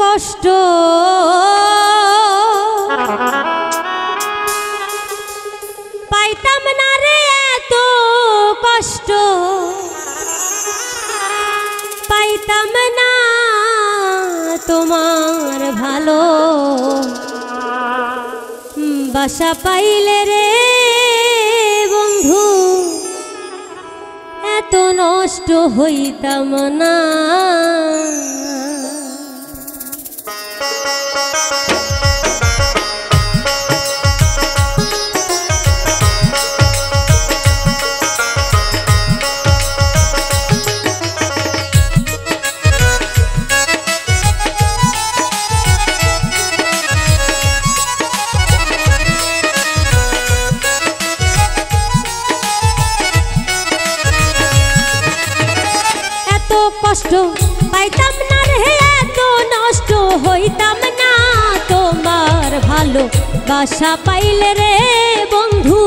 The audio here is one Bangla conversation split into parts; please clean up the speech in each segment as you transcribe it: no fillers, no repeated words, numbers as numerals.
কষ্ট পাইতাম না রে, এত কষ্ট পাইতাম না তোমার ভালো বাসা পাইলে রে বন্ধু, এত নষ্ট হইতাম না। কষ্ট পাইতাম না রে, এত নষ্ট হইতাম না তোমার ভালো বাসা পাইলে রে বন্ধু,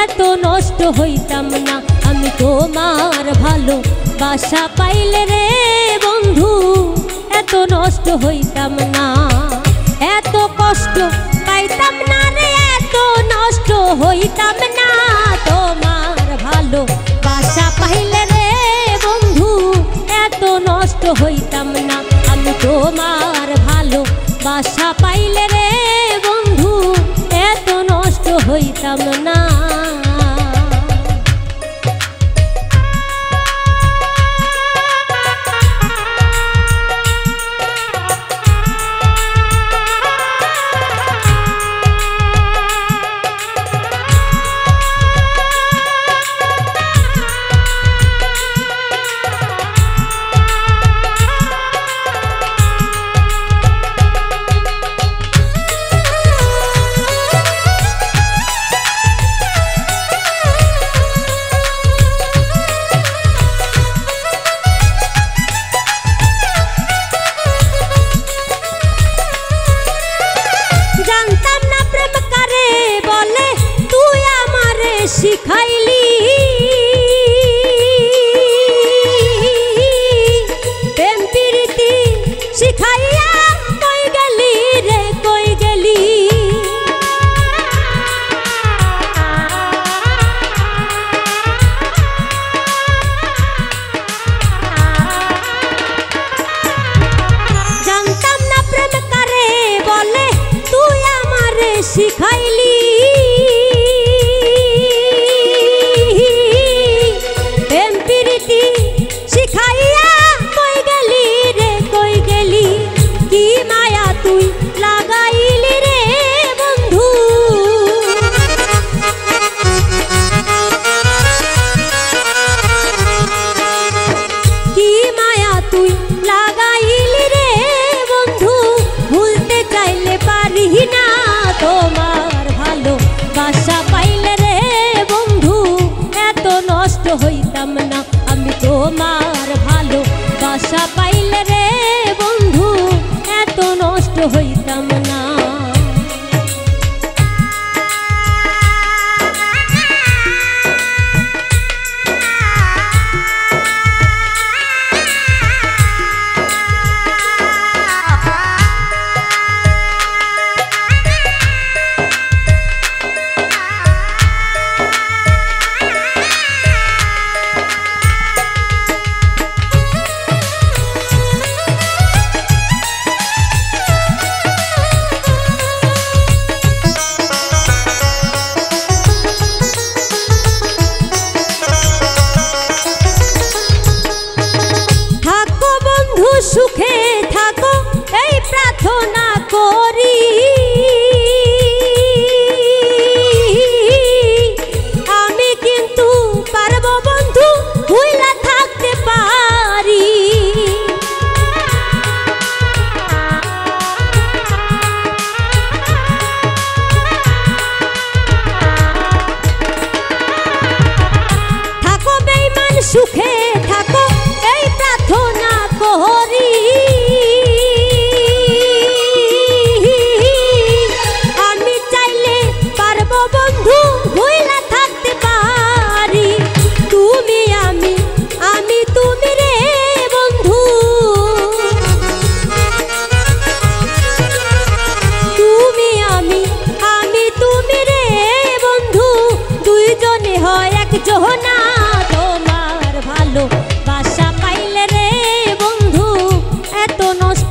এত নষ্ট হইতাম না আমি তোমার ভালো বাসা পাইলে রে বন্ধু, এত নষ্ট হইতাম না। এত কষ্ট পাইতাম না রে, এত নষ্ট হইতাম না তোমার ভালো বাসা পাইলে রে বন্ধু, এত নষ্ট হইতাম না আমি তোমার ভালো বাসা পাইলে রে বন্ধু, এত নষ্ট হইতাম না। শিখাইলি প্রেম প্রীতি শিখাইয়া কই গেলি রে, কই গেলি জানতাম না প্রেম কারে বলে, তুই আমারে শিখাইলি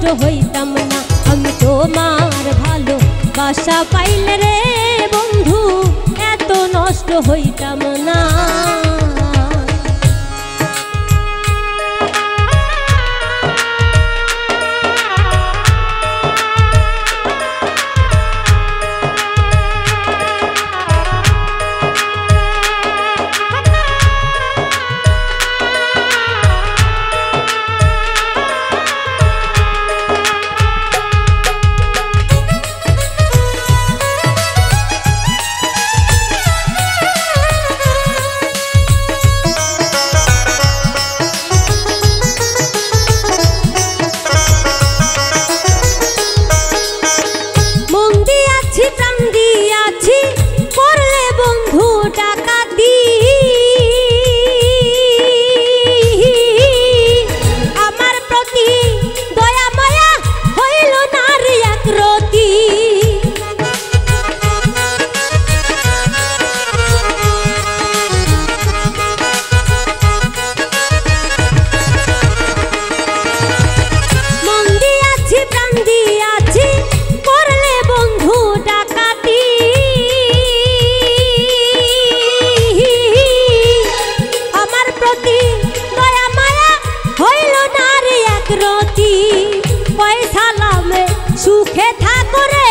নষ্ট হইতাম না। আমি তোমার ভালোবাসা পাইলে রে বন্ধু এত নষ্ট হইতাম না। সুখে থাকো রে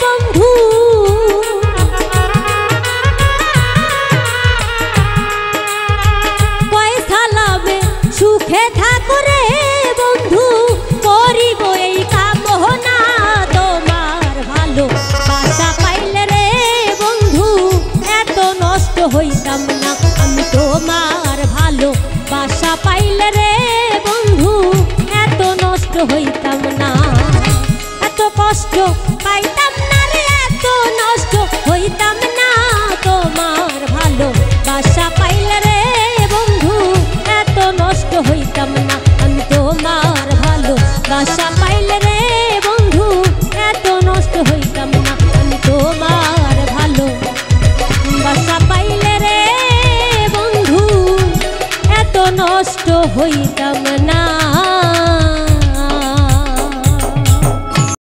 বন্ধু, পয়সা লাভে সুখে থাকো রে বন্ধু, করিব এই কামনা তোমার ভালোবাসা পাইলে রে বন্ধু এত নষ্ট হইতাম না। আমি তোমার ভালোবাসা পাইলে রে বন্ধু এত নষ্ট হইতাম না। কষ্ট পাইতাম না রে এত নষ্ট হইতাম না। তোমার ভালোবাসা পাইলে রে বন্ধু এত নষ্ট হইতাম না। আমি তোমার ভালোবাসা পাইলে রে বন্ধু এত নষ্ট হইতাম না। আমি তোমার ভালোবাসা পাইলে রে বন্ধু এত নষ্ট হইতাম।